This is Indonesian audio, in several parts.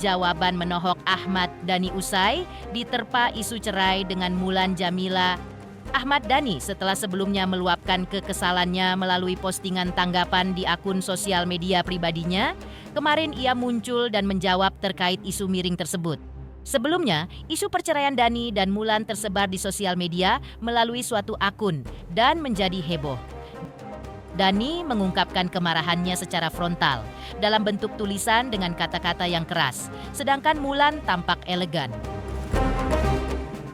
jawaban menohok Ahmad Dhani usai diterpa isu cerai dengan Mulan Jameela. Ahmad Dhani setelah sebelumnya meluapkan kekesalannya melalui postingan tanggapan di akun sosial media pribadinya, kemarin ia muncul dan menjawab terkait isu miring tersebut. Sebelumnya, isu perceraian Dhani dan Mulan tersebar di sosial media melalui suatu akun dan menjadi heboh. Dhani mengungkapkan kemarahannya secara frontal dalam bentuk tulisan dengan kata-kata yang keras, sedangkan Mulan tampak elegan.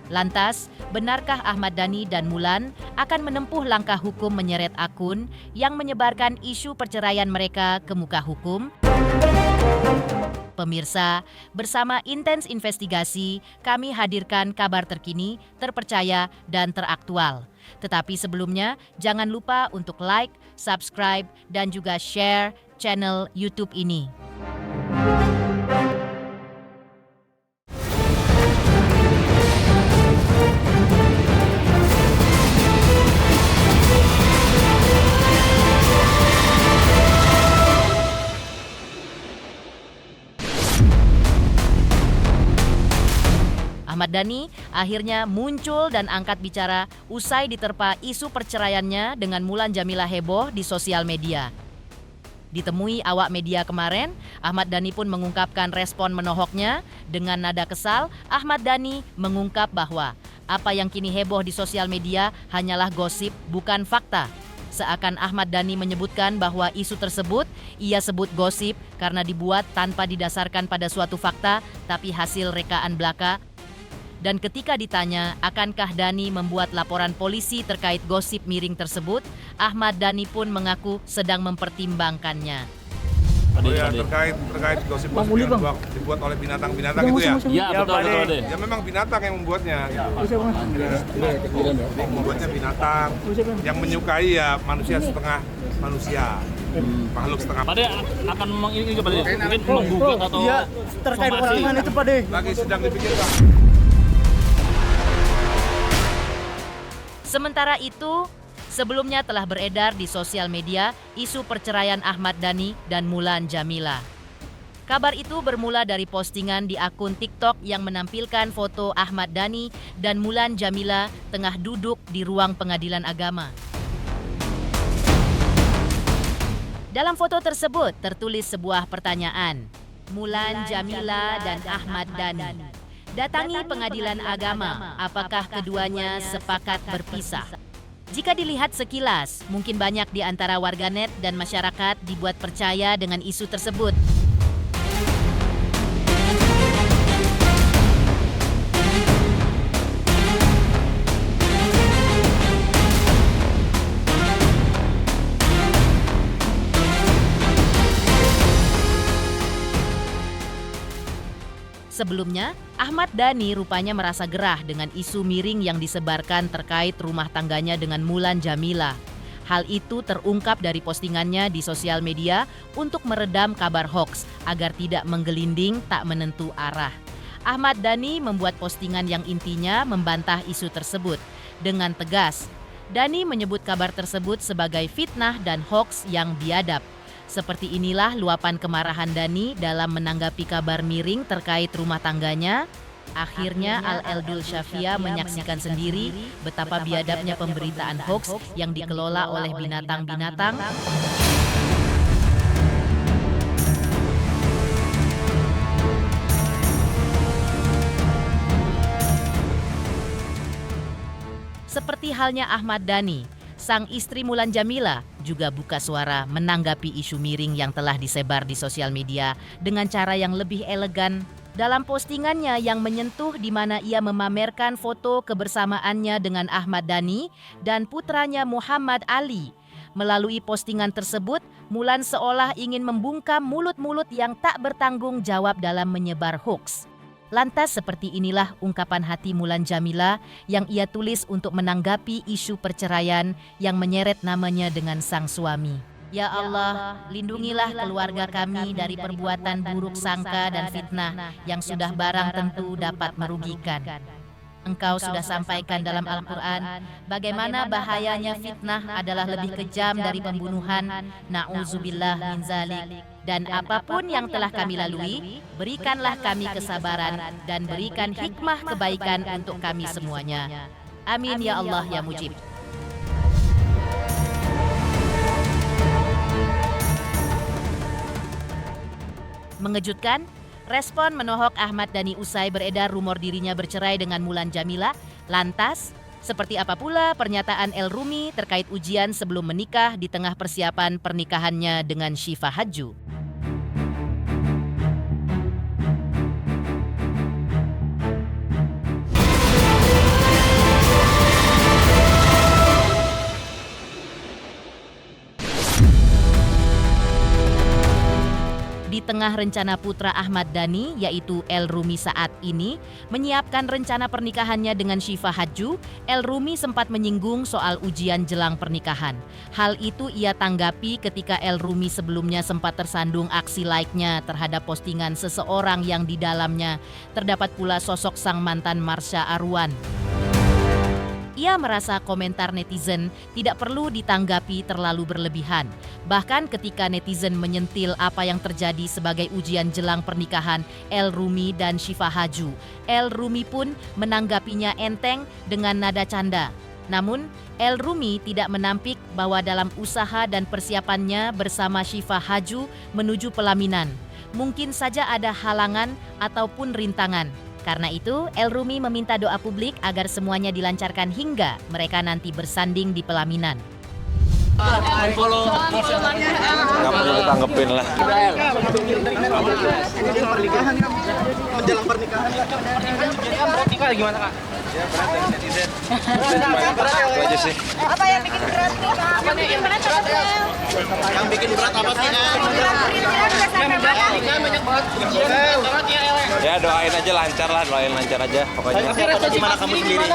Lantas, benarkah Ahmad Dhani dan Mulan akan menempuh langkah hukum menyeret akun yang menyebarkan isu perceraian mereka ke muka hukum? Pemirsa, bersama Intens Investigasi, kami hadirkan kabar terkini, terpercaya, dan teraktual. Tetapi sebelumnya, jangan lupa untuk like, subscribe, dan juga share channel YouTube ini. Ahmad Dhani akhirnya muncul dan angkat bicara usai diterpa isu perceraiannya dengan Mulan Jameela heboh di sosial media. Ditemui awak media kemarin, Ahmad Dhani pun mengungkapkan respon menohoknya. Dengan nada kesal, Ahmad Dhani mengungkap bahwa apa yang kini heboh di sosial media hanyalah gosip, bukan fakta. Seakan Ahmad Dhani menyebutkan bahwa isu tersebut ia sebut gosip karena dibuat tanpa didasarkan pada suatu fakta, tapi hasil rekaan belaka. Dan ketika ditanya akankah Dhani membuat laporan polisi terkait gosip miring tersebut, Ahmad Dhani pun mengaku sedang mempertimbangkannya. Oh ya, terkait gosip yang dibuat oleh binatang-binatang itu ya? Iya, betul. Ya memang binatang yang membuatnya. Gitu. Membuatnya binatang yang menyukai ya manusia setengah manusia. Makhluk setengah. Pade akan mungkin menggugat atau iya, terkait orang itu Pade. Lagi sedang dipikirkan. Sementara itu, sebelumnya telah beredar di sosial media isu perceraian Ahmad Dhani dan Mulan Jameela. Kabar itu bermula dari postingan di akun TikTok yang menampilkan foto Ahmad Dhani dan Mulan Jameela tengah duduk di ruang pengadilan agama. Dalam foto tersebut tertulis sebuah pertanyaan, Mulan Jameela dan Ahmad Dhani datangi pengadilan agama, apakah keduanya sepakat berpisah? Jika dilihat sekilas, mungkin banyak di antara warganet dan masyarakat dibuat percaya dengan isu tersebut. Sebelumnya, Ahmad Dhani rupanya merasa gerah dengan isu miring yang disebarkan terkait rumah tangganya dengan Mulan Jameela. Hal itu terungkap dari postingannya di sosial media untuk meredam kabar hoaks agar tidak menggelinding tak menentu arah. Ahmad Dhani membuat postingan yang intinya membantah isu tersebut. Dengan tegas, Dhani menyebut kabar tersebut sebagai fitnah dan hoaks yang biadab. Seperti inilah luapan kemarahan Dhani dalam menanggapi kabar miring terkait rumah tangganya. Akhirnya Al-Eldul Syafia menyaksikan sendiri betapa biadabnya pemberitaan hoaks yang dikelola oleh binatang-binatang. Seperti halnya Ahmad Dhani, sang istri Mulan Jameela juga buka suara menanggapi isu miring yang telah disebar di sosial media dengan cara yang lebih elegan. Dalam postingannya yang menyentuh di mana ia memamerkan foto kebersamaannya dengan Ahmad Dhani dan putranya Muhammad Ali. Melalui postingan tersebut, Mulan seolah ingin membungkam mulut-mulut yang tak bertanggung jawab dalam menyebar hoaks. Lantas seperti inilah ungkapan hati Mulan Jameela yang ia tulis untuk menanggapi isu perceraian yang menyeret namanya dengan sang suami. Ya Allah, lindungilah keluarga kami dari perbuatan buruk sangka dan fitnah yang sudah barang tentu dapat merugikan. Engkau sudah sampaikan dalam Al-Quran bagaimana bahayanya fitnah adalah lebih kejam dari pembunuhan. Na'udzubillah min zalik. Dan apapun yang telah kami lalui, berikanlah kami kesabaran dan berikan hikmah kebaikan untuk kami semuanya. Amin ya Allah ya Mujib. Mengejutkan, respon menohok Ahmad Dhani usai beredar rumor dirinya bercerai dengan Mulan Jamila. Lantas, seperti apa pula pernyataan El Rumi terkait ujian sebelum menikah di tengah persiapan pernikahannya dengan Syifa Hadju? Di tengah rencana putra Ahmad Dhani, yaitu El Rumi saat ini, menyiapkan rencana pernikahannya dengan Syifa Hadju, El Rumi sempat menyinggung soal ujian jelang pernikahan. Hal itu ia tanggapi ketika El Rumi sebelumnya sempat tersandung aksi like-nya terhadap postingan seseorang yang di dalamnya terdapat pula sosok sang mantan Marsha Arwan. Ia merasa komentar netizen tidak perlu ditanggapi terlalu berlebihan. Bahkan ketika netizen menyentil apa yang terjadi sebagai ujian jelang pernikahan El Rumi dan Syifa Hadju, El Rumi pun menanggapinya enteng dengan nada canda. Namun, El Rumi tidak menampik bahwa dalam usaha dan persiapannya bersama Syifa Hadju menuju pelaminan, mungkin saja ada halangan ataupun rintangan. Karena itu, El Rumi meminta doa publik agar semuanya dilancarkan hingga mereka nanti bersanding di pelaminan. Gak perlu tanggepin lah. Menjelang pernikahan. Pernikahan gimana Kak? Ya berat dari netizen. Itu aja sih. Apa yang bikin berat nih? Apa nih yang bikin berat? Yang bikin berat apa sih? Banyak banget. Ya doain aja lancar lah, doain lancar aja pokoknya. Gimana kamu sendiri?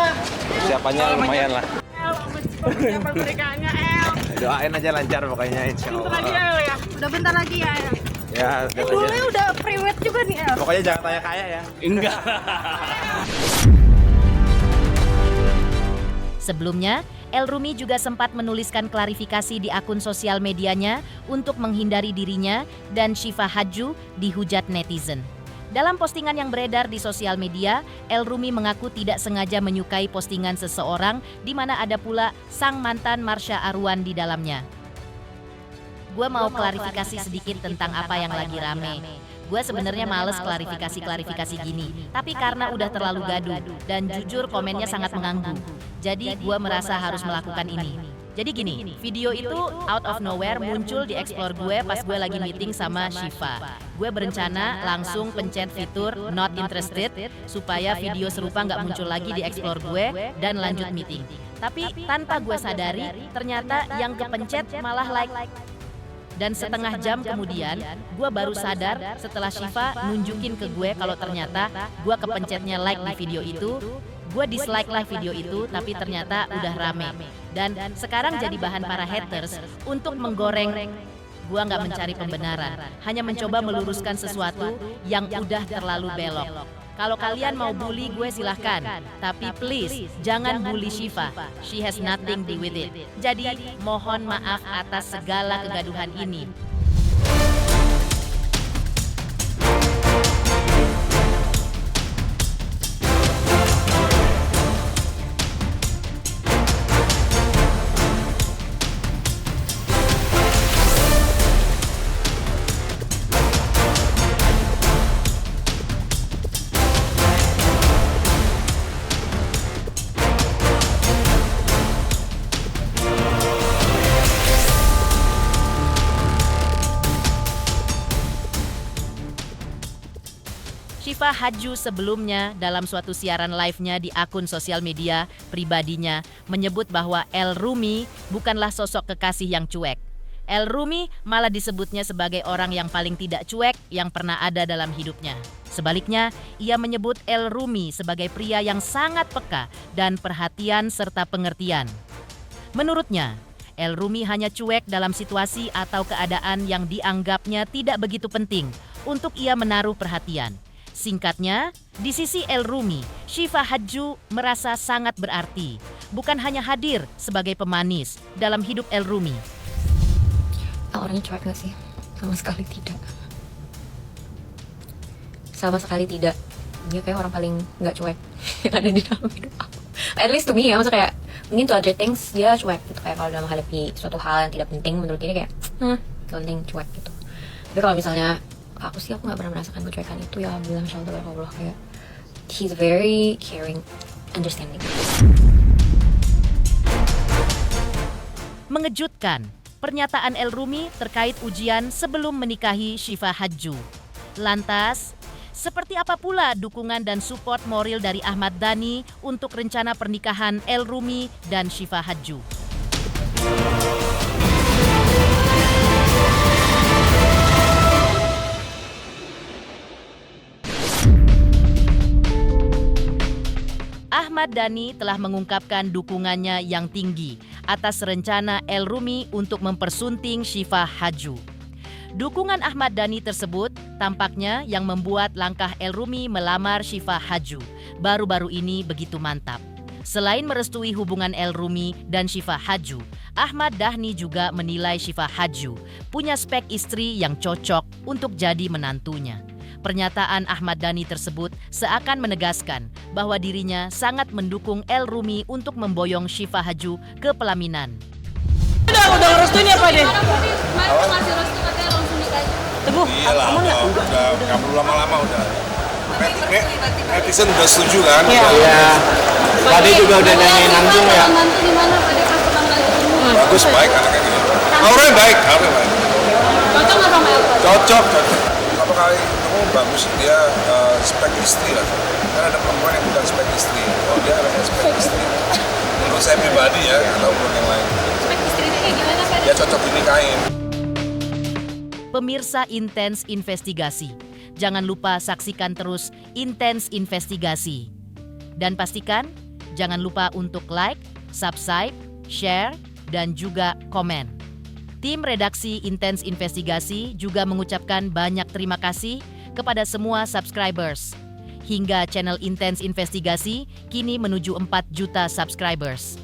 Persiapannya lumayan lah. Pernikahannya El. Doain aja lancar pokoknya insya Allah. ya. Udah bentar lagi ya El. Ya udah Dulu aja. udah priwet juga nih El. Pokoknya jangan tanya kaya ya. Enggak. Sebelumnya, El Rumi juga sempat menuliskan klarifikasi di akun sosial medianya untuk menghindari dirinya dan Syifa Hadju dihujat netizen. Dalam postingan yang beredar di sosial media, El Rumi mengaku tidak sengaja menyukai postingan seseorang di mana ada pula sang mantan Marsha Arwan di dalamnya. Gue mau klarifikasi sedikit tentang apa yang lagi rame. Gue sebenarnya males klarifikasi gini, tapi karena udah terlalu gaduh dan jujur komennya sangat mengganggu. Jadi gue merasa harus melakukan ini. Jadi gini, video itu out of nowhere muncul di explore gue pas gue lagi meeting sama Syifa. Gue berencana langsung pencet fitur not interested supaya video serupa nggak muncul lagi di explore gue dan lanjut meeting. Tapi tanpa gue sadari, ternyata yang kepencet malah like. Dan setengah jam kemudian, gue baru sadar setelah Syifa nunjukin ke gue kalau ternyata gue kepencetnya like di video itu. Gue dislike lah video itu, tapi ternyata udah rame. Dan sekarang jadi bahan para haters untuk menggoreng. Gue nggak mencari pembenaran, hanya mencoba meluruskan sesuatu yang udah terlalu belok. Kalau kalian mau bully gue silahkan, tapi please jangan bully Syifa. She has nothing to do with it. Jadi mohon maaf atas segala kegaduhan ini. Syifa Hadju sebelumnya dalam suatu siaran live-nya di akun sosial media pribadinya menyebut bahwa El Rumi bukanlah sosok kekasih yang cuek. El Rumi malah disebutnya sebagai orang yang paling tidak cuek yang pernah ada dalam hidupnya. Sebaliknya, ia menyebut El Rumi sebagai pria yang sangat peka dan perhatian serta pengertian. Menurutnya, El Rumi hanya cuek dalam situasi atau keadaan yang dianggapnya tidak begitu penting untuk ia menaruh perhatian. Singkatnya, di sisi El Rumi, Syifa Hadju merasa sangat berarti, bukan hanya hadir sebagai pemanis dalam hidup El Rumi. Orangnya cuek gak sih? Sama sekali tidak. Sama sekali tidak. Dia kayak orang paling nggak cuek yang ada di dalam hidup aku. At least to me ya, maksudnya kayak mungkin to other things dia cuek gitu, kayak kalau dalam menghadapi suatu hal yang tidak penting menurut dia kayak penting cuek gitu. Tapi kalau misalnya aku sih, aku nggak pernah merasakan kecuekan itu ya. Bilang Masya Allah, kayak he's very caring, understanding. Mengejutkan, pernyataan El Rumi terkait ujian sebelum menikahi Syifa Hadju. Lantas, seperti apa pula dukungan dan support moral dari Ahmad Dhani untuk rencana pernikahan El Rumi dan Syifa Hadju? Ahmad Dhani telah mengungkapkan dukungannya yang tinggi atas rencana El Rumi untuk mempersunting Syifa Hadju. Dukungan Ahmad Dhani tersebut tampaknya yang membuat langkah El Rumi melamar Syifa Hadju baru-baru ini begitu mantap. Selain merestui hubungan El Rumi dan Syifa Hadju, Ahmad Dhani juga menilai Syifa Hadju punya spek istri yang cocok untuk jadi menantunya. Pernyataan Ahmad Dhani tersebut seakan menegaskan bahwa dirinya sangat mendukung El Rumi untuk memboyong Syifa Hadju ke pelaminan. Udah ngerestuin ya Pak deh? Iyalah, udah nggak perlu lama-lama udah. Netizen udah setuju kan? Iya. Tadi juga udah nanyain langsung ya. Bagus, baik anaknya gitu. Auranya baik. Cocok nggak sama El? Cocok. Apa kali kamu bagus, dia spek istri lah. Kan ada perempuan yang bukan spek istri. Oh, dia ada spek istri. Menurut saya pribadi ya, nggak tahu menurut yang lain. Spek istrinya kayak gimana Pak? Dia cocok dinikahin. Pemirsa Intens Investigasi, jangan lupa saksikan terus Intens Investigasi. Dan pastikan jangan lupa untuk like, subscribe, share, dan juga komen. Tim redaksi Intens Investigasi juga mengucapkan banyak terima kasih kepada semua subscribers. Hingga channel Intens Investigasi kini menuju 4 juta subscribers.